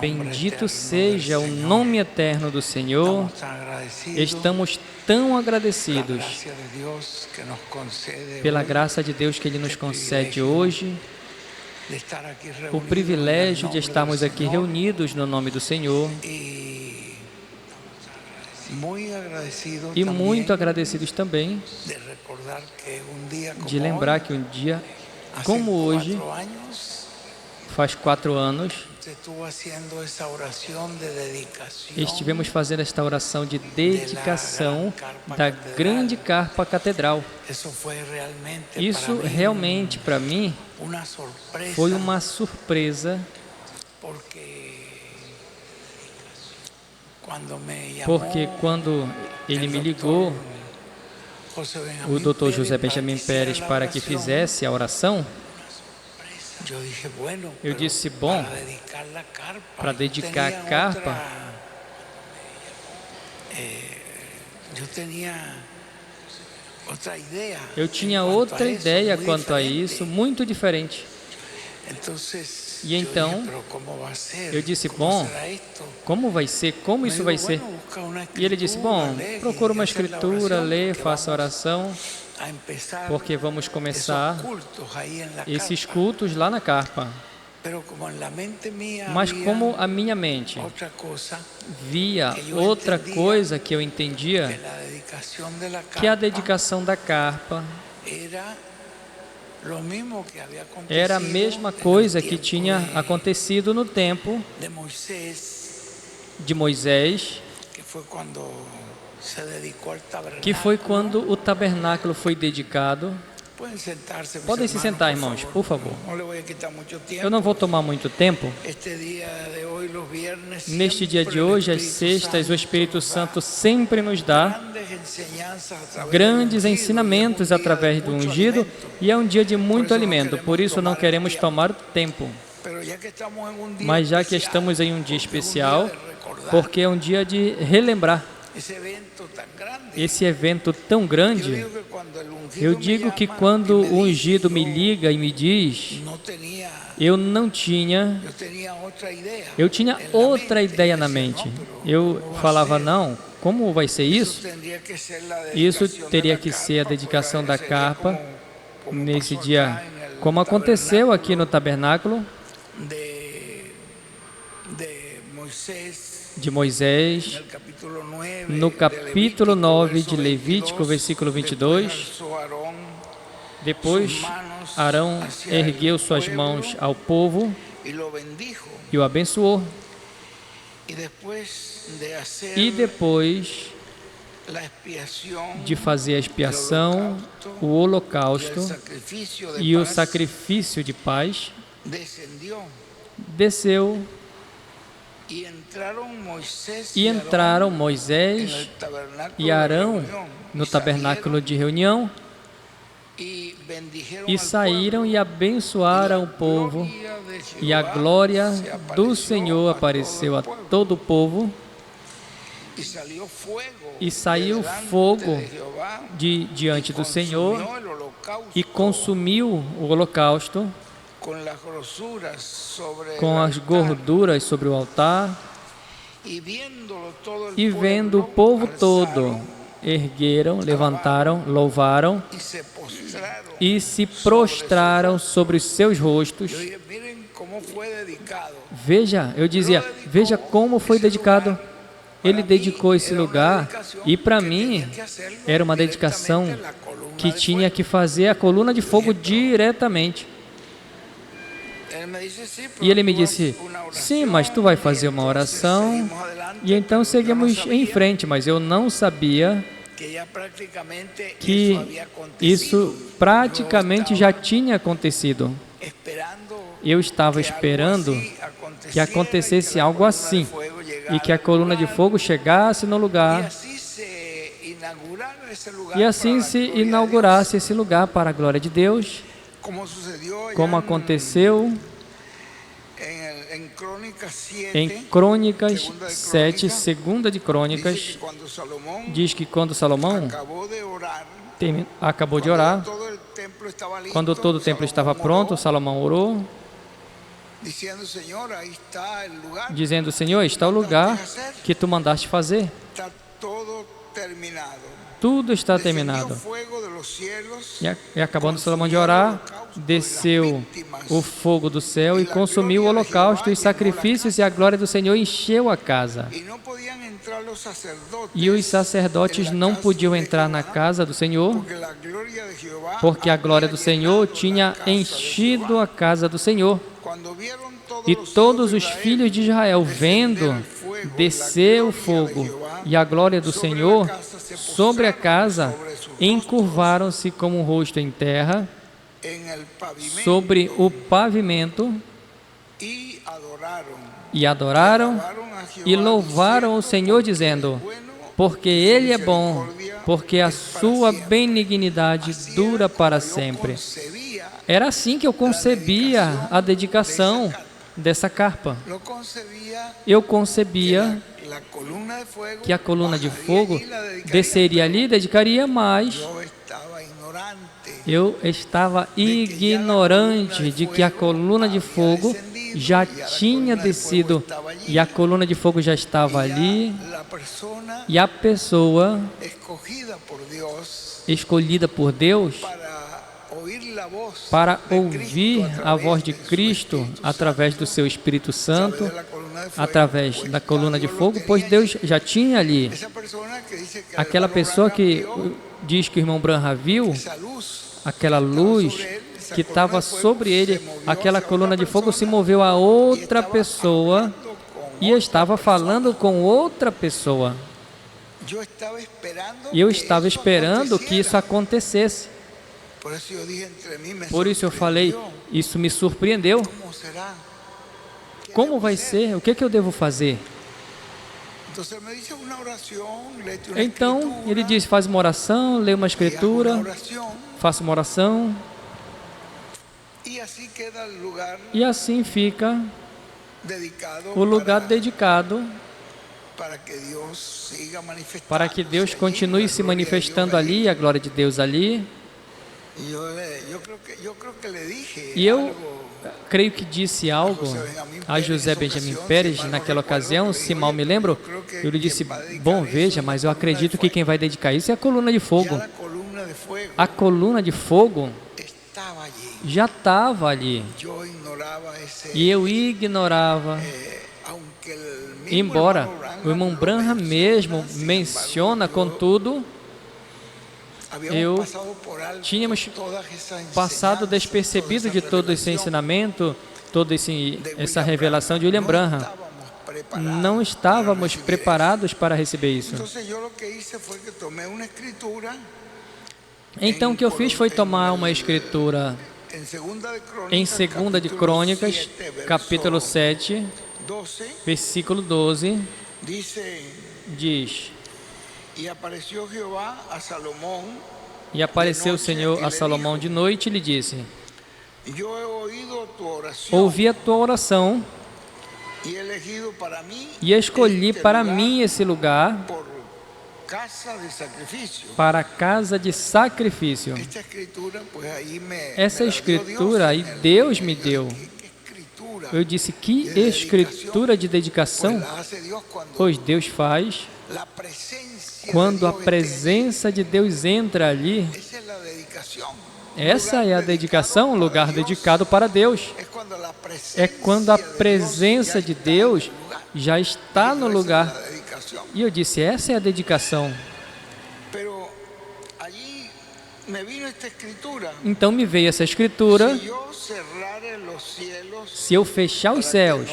Bendito seja o nome eterno do Senhor. Estamos tão agradecidos pela graça de Deus que Ele nos concede hoje, o privilégio de estarmos aqui reunidos no nome do Senhor. E muito agradecidos também de lembrar que um dia, como hoje, faz 4 anos, estivemos fazendo esta oração de dedicação da grande carpa catedral. Isso realmente, para mim, foi uma surpresa, porque quando ele me ligou, o Dr. José Benjamin Pérez, para que fizesse a oração, eu disse, bom, para dedicar a carpa, eu tinha outra ideia quanto a isso, muito diferente. E então, eu disse, bom, como vai ser? Como isso vai ser? E ele disse, bom, procura uma escritura, lê, faça oração, porque vamos começar esses cultos lá na carpa. Mas como a minha mente via outra coisa que eu entendia, que a dedicação da carpa era a mesma coisa que tinha acontecido no tempo de Moisés, que foi quando o tabernáculo foi dedicado. Podem se sentar, irmãos, por favor. Eu não vou tomar muito tempo. Neste dia de hoje, às sextas, o Espírito Santo sempre nos dá grandes ensinamentos através do ungido, e é um dia de muito alimento, por isso não queremos tomar tempo. Mas já que estamos em um dia especial, porque é um dia de relembrar esse evento tão grande, eu digo que quando o ungido me liga e me diz, eu tinha outra ideia na mente. Eu falava, não, como vai ser isso? Isso teria que ser a dedicação da carpa nesse dia, como aconteceu aqui no tabernáculo de Moisés, no capítulo 9 de Levítico, versículo 22, depois Arão ergueu suas mãos ao povo e o abençoou. E depois de fazer a expiação, o holocausto e o sacrifício de paz, desceu. E entraram Moisés e Arão no tabernáculo de reunião e saíram e abençoaram o povo, e a glória do Senhor apareceu a todo o povo, e saiu fogo diante do Senhor e consumiu o holocausto com as gorduras sobre o altar, e vendo o povo todo, ergueram, levantaram, louvaram e se prostraram sobre os seus rostos. Veja, eu dizia, veja como foi dedicado. Ele dedicou esse lugar, e para mim era uma dedicação que tinha que fazer a coluna de fogo diretamente. E ele me disse, sim, mas tu vai fazer uma oração. E então seguimos em frente, mas eu não sabia que isso praticamente já tinha acontecido. Eu estava esperando que acontecesse algo assim, e que a coluna de fogo chegasse no lugar, e assim se inaugurasse esse lugar para a glória de Deus, como aconteceu em Crônicas 7, segunda de Crônicas, diz que quando Salomão acabou de orar, quando todo o templo estava pronto, Salomão orou, dizendo: Senhor, está o lugar que tu mandaste fazer. Tudo está terminado. E acabando Salomão de orar, desceu o fogo do céu e consumiu o holocausto e os sacrifícios, e a glória do Senhor encheu a casa. E os sacerdotes não podiam entrar na casa do Senhor, porque a glória do Senhor tinha enchido a casa do Senhor. E todos os filhos de Israel, vendo descer o fogo e a glória do Senhor sobre a casa, encurvaram-se com o rosto em terra, sobre o pavimento, e adoraram e louvaram o Senhor, dizendo: porque Ele é bom, porque a sua benignidade dura para sempre. Era assim que eu concebia a dedicação dessa carpa. Eu concebia que a coluna de fogo desceria ali, dedicaria, mas eu estava ignorante de que a coluna de fogo já tinha descido e a coluna de fogo já estava ali, e a pessoa escolhida por Deus para ouvir a voz de Cristo através do seu Espírito Santo, através da coluna de fogo, pois Deus já tinha ali. Aquela pessoa que diz que o irmão Branham viu, aquela luz que estava sobre ele, aquela coluna de fogo se moveu a outra pessoa e estava falando com outra pessoa. E eu estava esperando que isso acontecesse. Por isso eu falei, isso me surpreendeu. Como vai ser? O que é que eu devo fazer? Então, ele diz, faz uma oração, lê uma escritura, faça uma oração, e assim fica o lugar dedicado para que Deus continue se manifestando ali, a glória de Deus ali. E eu creio que disse algo a José Benjamin Pérez naquela ocasião, se mal me lembro. Eu lhe disse, bom, veja, mas eu acredito que quem vai dedicar isso é a coluna de fogo. A coluna de fogo já estava ali. E eu ignorava. Embora o irmão Branham mesmo menciona, contudo, tínhamos passado despercebido de todo esse ensinamento, toda essa revelação de William Branham. Não estávamos preparados para receber isso. Então o que eu fiz foi tomar uma escritura em 2 de Crônicas, capítulo 7, versículo 12, diz: E apareceu o Senhor a Salomão de noite e lhe disse: ouvi a tua oração e escolhi para mim esse lugar para a casa de sacrifício. Essa escritura aí Deus me deu. Eu disse, que escritura de dedicação? Pois Deus faz quando a presença de Deus entra ali. Essa é a dedicação, um lugar dedicado para Deus. É quando a presença de Deus já está no lugar. E eu disse, essa é a dedicação. Então me veio essa escritura: se eu fechar os céus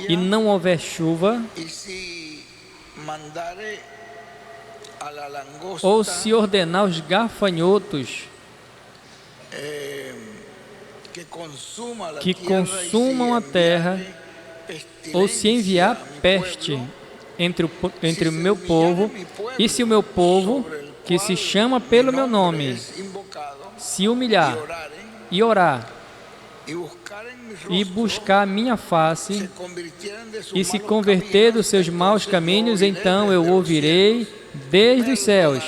e não houver chuva, ou se ordenar os gafanhotos que consumam a terra, ou se enviar peste entre o meu povo, e se o meu povo, que se chama pelo meu nome, se humilhar e orar, e buscar a minha face, e se converter dos seus maus caminhos, então eu ouvirei desde os céus,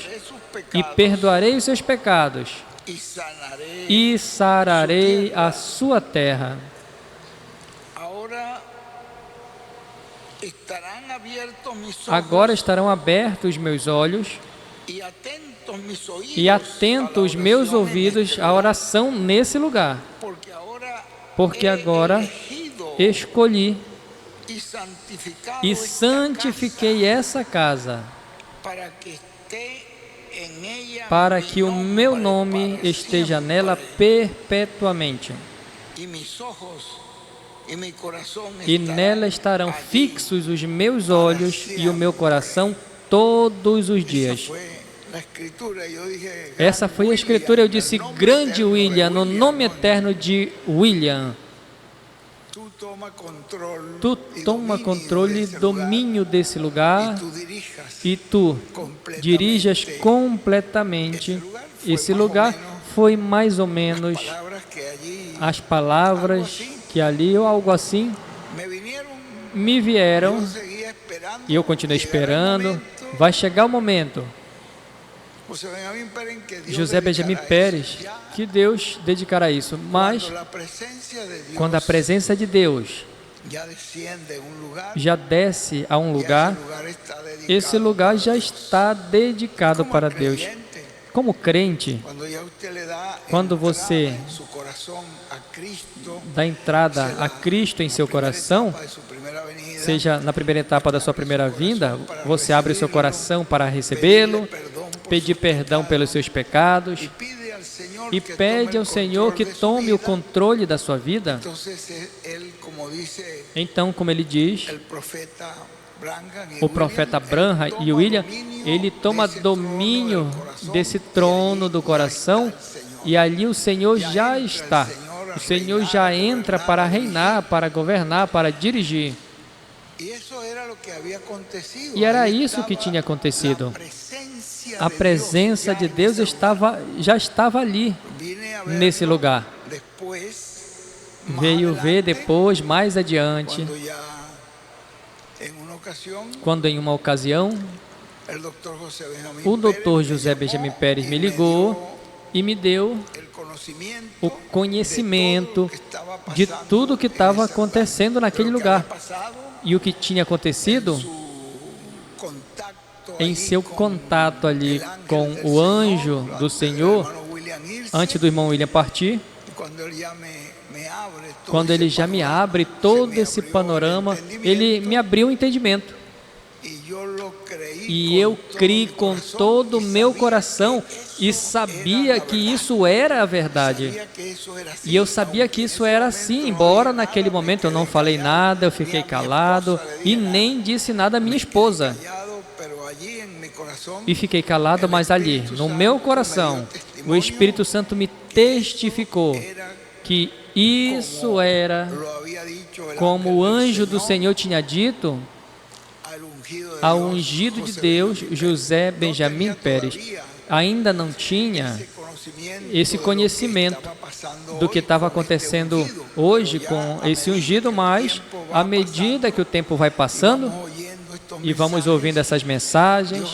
e perdoarei os seus pecados, e sararei a sua terra. Agora estarão abertos meus olhos e atentos meus ouvidos à oração nesse lugar, porque agora escolhi e santifiquei essa casa para que o meu nome esteja nela perpetuamente. E nela estarão fixos os meus olhos e o meu coração todos os dias. Essa foi a escritura. Eu disse: grande William, no nome eterno de William, tu toma controle e domínio desse lugar e tu dirijas completamente esse lugar. Foi mais ou menos as palavras que ali, ou algo assim, me vieram, e eu continuei esperando. Vai chegar o momento, José Benjamin Pérez, que Deus dedicará isso. Mas quando a presença de Deus já desce a um lugar, esse lugar já está dedicado para Deus. Como crente, quando você dá entrada a Cristo em seu coração, seja na primeira etapa da sua primeira vinda, você abre o seu coração para recebê-lo, pedir perdão pelos seus pecados e pede ao Senhor que tome o controle da sua vida. Então, como ele diz, o profeta Branham e William, ele toma domínio desse trono do coração e ali o Senhor já está. O Senhor já entra para reinar, para governar, para dirigir. E era isso que tinha acontecido. A presença de Deus já estava ali, nesse lugar. Veio ver depois, mais adiante, quando em uma ocasião, o Dr. José Benjamin Pérez me ligou e me deu o conhecimento de tudo o que estava acontecendo naquele lugar e o que tinha acontecido em seu contato ali com o anjo do Senhor, antes do irmão William partir. Quando ele já me abre todo esse panorama, ele me abriu o entendimento. E eu criei com todo o meu coração e sabia que isso era a verdade. E eu sabia que isso era assim, embora naquele momento eu não falei nada, eu fiquei calado e nem disse nada à minha esposa. E fiquei calado, mas ali, no meu coração, o Espírito Santo me testificou que isso era, como o anjo do Senhor tinha dito, ao ungido de Deus, José Benjamin Pérez. Ainda não tinha esse conhecimento do que estava acontecendo hoje com esse ungido, mas à medida que o tempo vai passando e vamos ouvindo essas mensagens,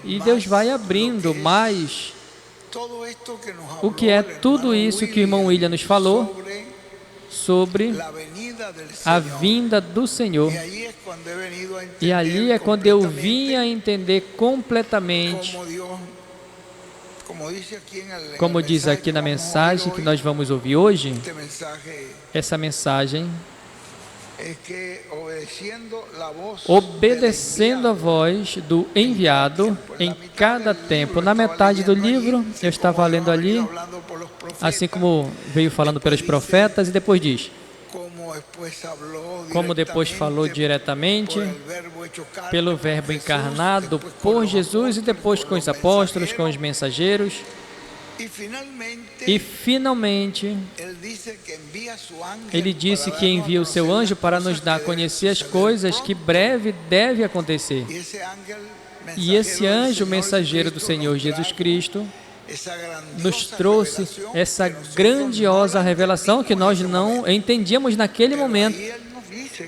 e Deus vai abrindo mais o que é tudo isso que o irmão William nos falou sobre a vinda do Senhor. E ali é quando eu vim a entender completamente, como diz aqui na mensagem que nós vamos ouvir hoje, essa mensagem, obedecendo a voz do enviado em cada tempo. Na metade do livro, eu estava lendo ali, assim como veio falando pelos profetas, e depois diz, como depois falou diretamente pelo Verbo encarnado por Jesus e depois com os apóstolos, com os mensageiros. E finalmente, ele disse que envia o seu anjo para nos dar a conhecer as coisas que breve deve acontecer. E esse anjo, mensageiro do Senhor Jesus Cristo, nos trouxe essa grandiosa revelação que nós não entendíamos naquele momento.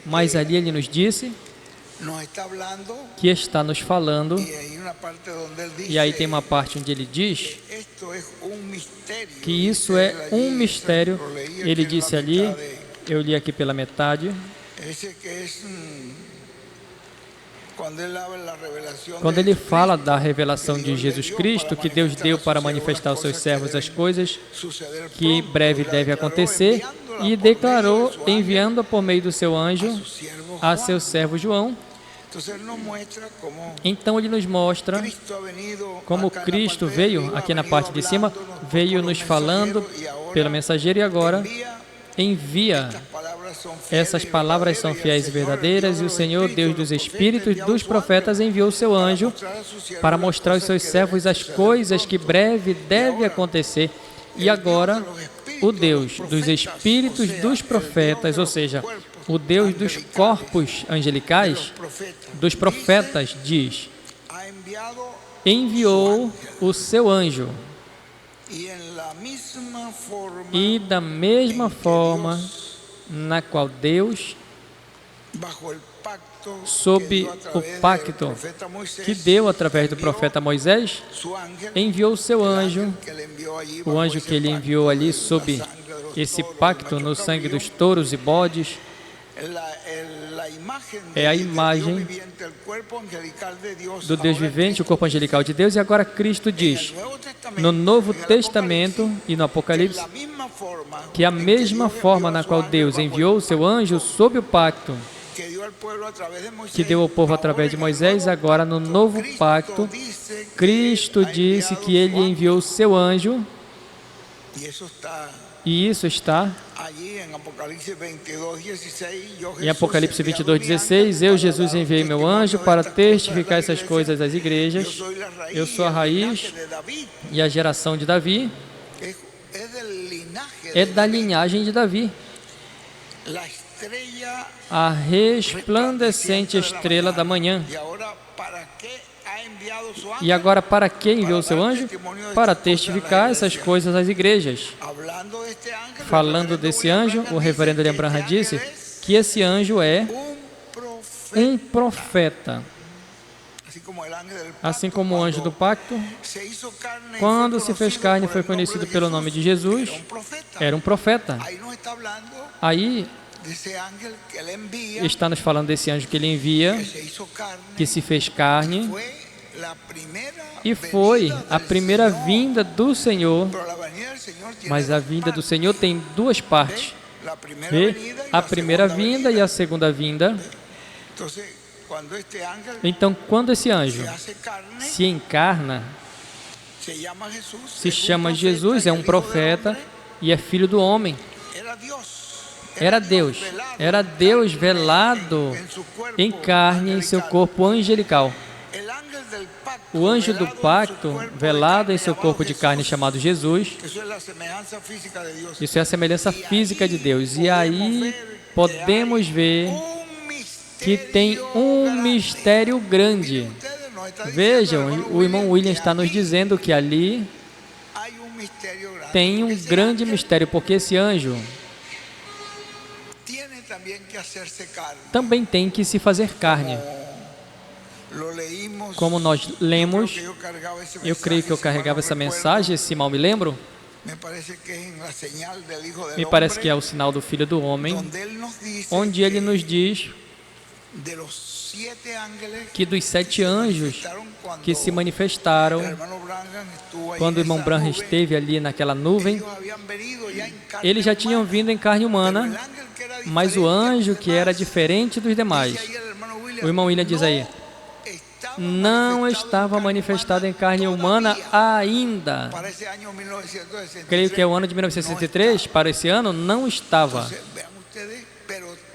Mas ali ele nos disse que está nos falando, e aí tem uma parte onde ele diz que isso é um mistério. Ele disse ali, eu li aqui pela metade, Quando ele fala da revelação de Jesus Cristo, que Deus deu para manifestar aos seus servos as coisas que breve deve acontecer, e declarou enviando por meio do seu anjo a seu servo João. Então ele nos mostra como Cristo veio, aqui na parte de cima, veio nos falando pelo mensageiro e agora envia. Essas palavras são fiéis e verdadeiras e o Senhor, Deus dos Espíritos dos profetas, enviou o seu anjo para mostrar aos seus servos as coisas que breve deve acontecer. E agora, o Deus dos Espíritos dos profetas, ou seja, o Deus dos corpos angelicais, dos profetas, diz, enviou o seu anjo. E da mesma forma na qual Deus, sob o pacto que deu através do profeta Moisés, enviou o seu anjo, o anjo que ele enviou ali sob esse pacto no sangue dos touros e bodes, é a imagem do Deus vivente, o corpo angelical de Deus. E agora Cristo diz, no Novo Testamento e no Apocalipse, que a mesma forma na qual Deus enviou o seu anjo sob o pacto que deu ao povo através de Moisés, agora no novo pacto, Cristo disse que ele enviou o seu anjo, e isso está em Apocalipse 22:16, eu, Jesus, enviei meu anjo para testificar essas coisas às igrejas. Eu sou a raiz e a geração de Davi. É da linhagem de Davi. A resplandecente estrela da manhã. E agora, para que enviou o seu anjo? Para testificar essas coisas às igrejas. Falando desse anjo, o reverendo William Branham disse que esse anjo é um profeta. Assim como o anjo do pacto, quando se fez carne, foi conhecido pelo nome de Jesus, era um profeta. Aí está nos falando desse anjo que ele envia, que se fez carne, e foi a primeira vinda do Senhor. Mas a vinda do Senhor tem duas partes. A primeira vinda e a segunda vinda. Então, quando esse anjo se encarna, se chama Jesus, é um profeta e é filho do homem. Era Deus velado em carne em seu corpo angelical. O anjo do pacto, velado em seu corpo de carne, chamado Jesus, isso é a semelhança física de Deus. E aí podemos ver que tem um mistério grande. Vejam, o irmão William está nos dizendo que ali tem um grande mistério, porque esse anjo também tem que se fazer carne. Como nós lemos, eu creio que eu carregava essa mensagem, se mal me lembro, me parece que é o sinal do Filho do Homem, onde ele nos diz que dos 7 anjos que se manifestaram quando o irmão Branham esteve ali naquela nuvem, eles já tinham vindo em carne humana, mas o anjo que era diferente dos demais, o irmão William diz aí, não estava manifestado em carne humana ainda. Creio que é o ano de 1963, para esse ano, não estava.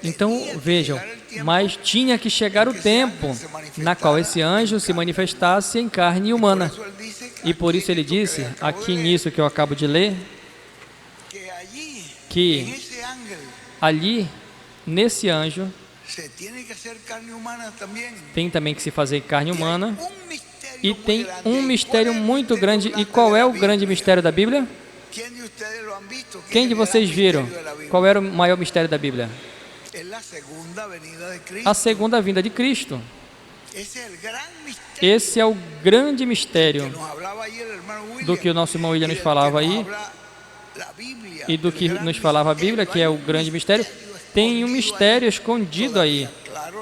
Então, vejam, mas tinha que chegar o tempo na qual esse anjo se manifestasse em carne humana. E por isso ele disse, aqui nisso que eu acabo de ler, que ali, nesse anjo, tem também que se fazer carne humana, e tem um mistério muito grande. E qual é o grande mistério da Bíblia? Quem de vocês viram? Qual era o maior mistério da Bíblia? A segunda vinda de Cristo. Esse é o grande mistério do que o nosso irmão William nos falava aí, e do que nos falava a Bíblia, que é o grande mistério. tem um mistério escondido aí.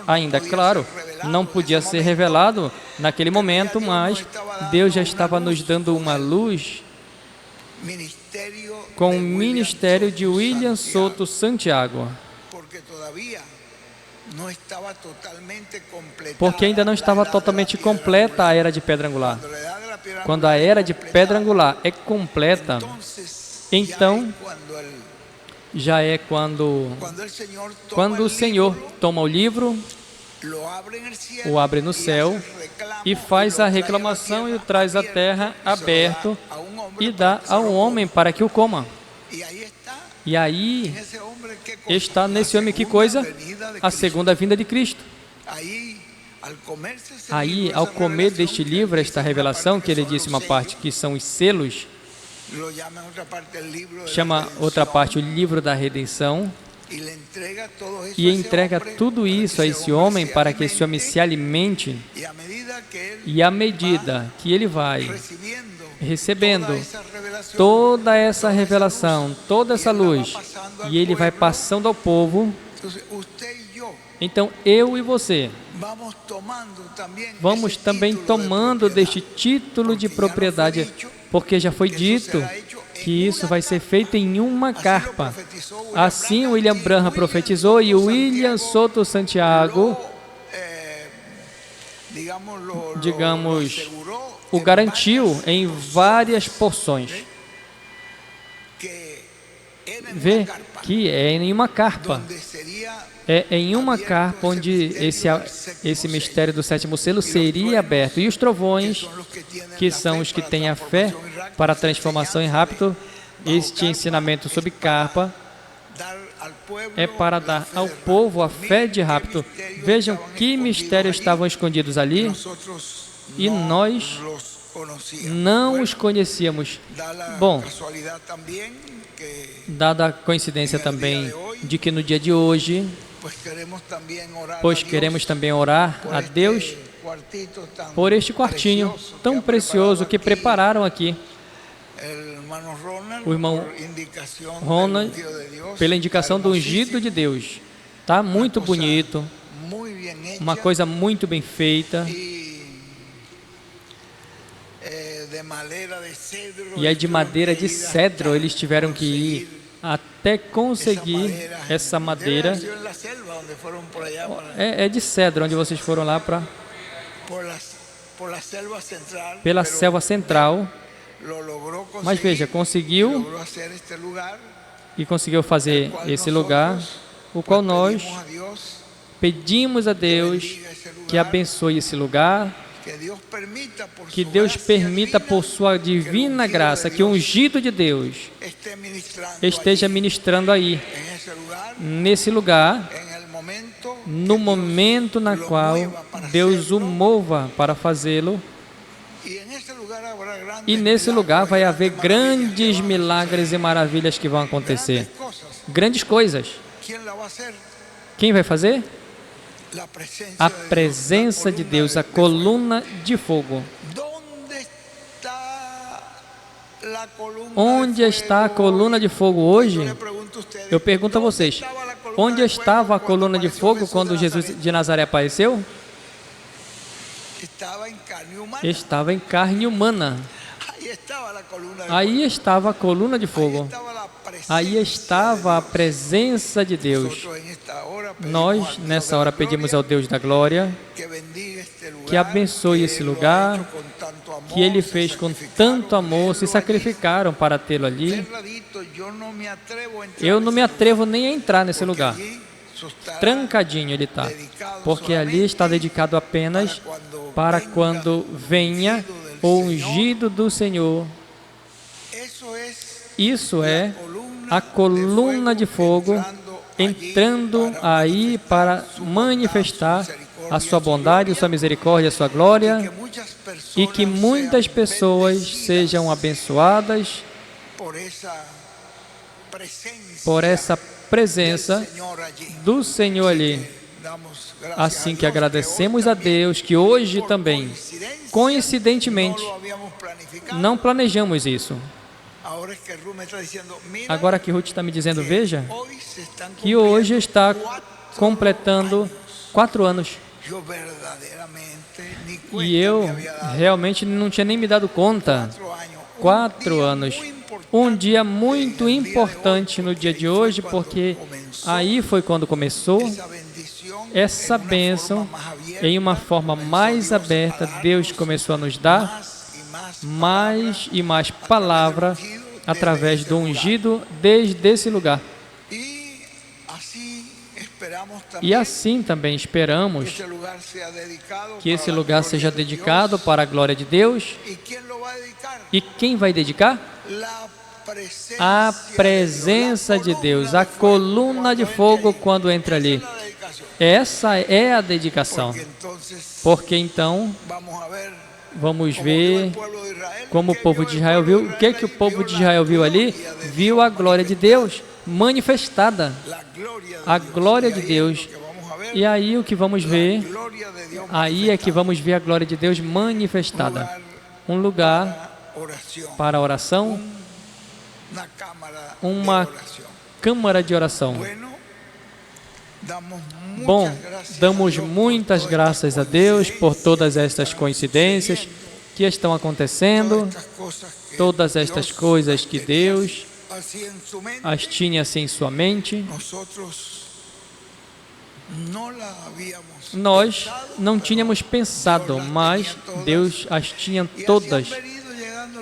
Ainda, claro, não podia ser revelado naquele momento, mas Deus já estava nos dando uma luz com o ministério de William Soto Santiago. Porque ainda não estava totalmente completa a Era de Pedra Angular. Quando a Era de Pedra Angular é completa, então já é quando o Senhor toma o livro, o abre no céu e faz a reclamação e o traz à terra aberto e dá ao homem para que o coma. E aí está nesse homem que coisa? A segunda vinda de Cristo. Aí, ao comer deste livro, esta revelação, que ele disse uma parte que são os selos, chama outra parte o livro da redenção, e entrega tudo isso a esse homem para que esse homem se alimente, e à medida que ele vai recebendo toda essa revelação, toda essa luz, e ele vai passando ao povo, então eu e você vamos também tomando deste título de propriedade, porque já foi dito que isso vai ser feito em uma carpa. Assim William Branham profetizou e William Soto Santiago, digamos, o garantiu em várias porções. Vê que é em uma carpa. É em uma carpa onde esse mistério do sétimo selo seria aberto. E os trovões, que são os que têm a fé para a transformação em rapto, este ensinamento sobre carpa é para dar ao povo a fé de rapto. Vejam que mistérios estavam escondidos ali e nós não os conhecíamos. Bom, dada a coincidência também de que no dia de hoje, pois queremos também orar a Deus por este quartinho tão precioso que prepararam aqui. O irmão Ronald, pela indicação do ungido de Deus. Está muito bonito, uma coisa muito bem feita. E é de madeira de cedro, eles tiveram que ir até conseguir essa madeira. É de cedro, onde vocês foram lá para... Pela selva central. Mas veja, conseguiu e conseguiu fazer esse lugar, o qual nós pedimos a Deus que abençoe esse lugar, que Deus permita por sua divina graça que o ungido de Deus esteja ministrando aí, nesse lugar, no momento na qual Deus o mova para fazê-lo. E nesse lugar vai haver grandes milagres e maravilhas que vão acontecer. Grandes coisas. Quem vai fazer? A presença de Deus, a coluna de fogo. Onde está a coluna de fogo hoje? Eu pergunto a vocês, onde estava a coluna de fogo quando Jesus de Nazaré apareceu? Estava em carne humana. Aí estava a coluna de fogo. Aí estava a presença de Deus. Nós, nessa hora, pedimos ao Deus da glória que abençoe esse lugar, que Ele fez com tanto amor, se sacrificaram para tê-lo ali. Eu não me atrevo nem a entrar nesse lugar. Trancadinho ele está, porque ali está dedicado apenas para quando venha o ungido do Senhor. Isso é a coluna de fogo entrando aí para manifestar a sua bondade, a sua misericórdia, a sua glória, e que muitas pessoas sejam abençoadas por essa presença do Senhor ali. Assim que agradecemos a Deus que hoje também, coincidentemente, não planejamos isso. Agora que Ruth está me dizendo, veja, que hoje está completando 4 anos. E eu realmente não tinha nem me dado conta. 4 anos. Um dia muito importante no dia de hoje, porque aí foi quando começou essa bênção em uma forma mais aberta. Deus começou a nos dar mais e mais palavra através do ungido desde esse lugar. E assim também esperamos que esse lugar seja dedicado para a glória de Deus. E quem vai dedicar? A presença de Deus, a coluna de fogo quando entra ali. Essa é a dedicação. Porque então, vamos ver como o povo de Israel viu. O que o povo de Israel viu ali? Viu a glória de Deus manifestada. A glória de Deus. E aí o que vamos ver? Aí é que vamos ver a glória de Deus manifestada. Um lugar para oração, uma câmara de oração. Bom, damos muitas graças a Deus por todas estas coincidências que estão acontecendo, todas estas coisas que Deus as tinha assim em sua mente. Nós não tínhamos pensado, mas Deus as tinha todas.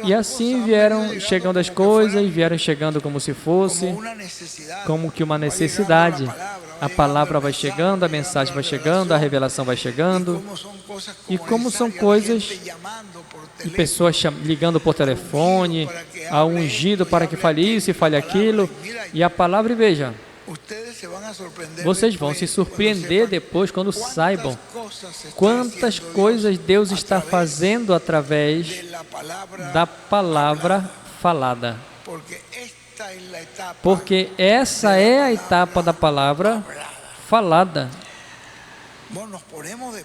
E assim vieram chegando as coisas, vieram chegando como se fosse, como que uma necessidade. A palavra vai chegando, a mensagem vai chegando, a revelação vai chegando. E como são coisas de pessoas ligando por telefone, a ungido para que fale isso e fale aquilo. E a palavra, e veja, vocês vão se surpreender depois quando saibam quantas coisas Deus está fazendo através da palavra falada. Porque essa é a etapa da palavra falada.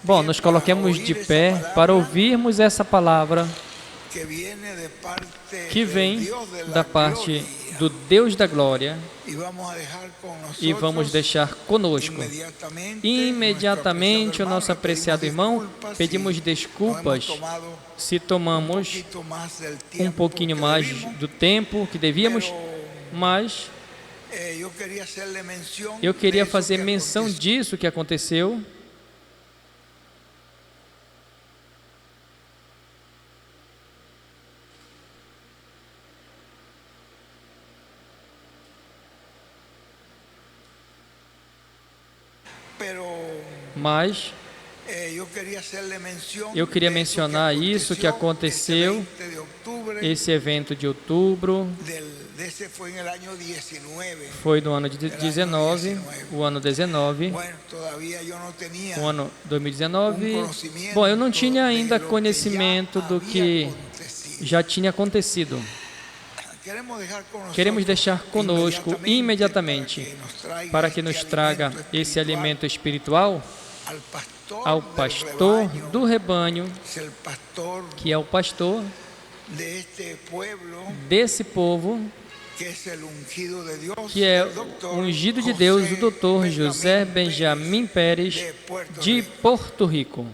Bom, nos coloquemos de pé para ouvirmos essa palavra que vem da parte do Deus da glória, e vamos deixar conosco. Imediatamente, o nosso apreciado irmão, pedimos desculpas se tomamos um pouquinho mais do tempo que devíamos, mas eu queria fazer menção disso que aconteceu. Mas eu queria mencionar isso que aconteceu, esse evento de outubro, foi no ano de 19, o ano 19, o ano 2019. Bom, eu não tinha ainda conhecimento do que já tinha acontecido. Queremos deixar conosco imediatamente para que nos traga esse alimento espiritual ao pastor do rebanho, que é o pastor desse povo, que é o ungido de Deus, o Dr. José Benjamin Pérez, de Porto Rico.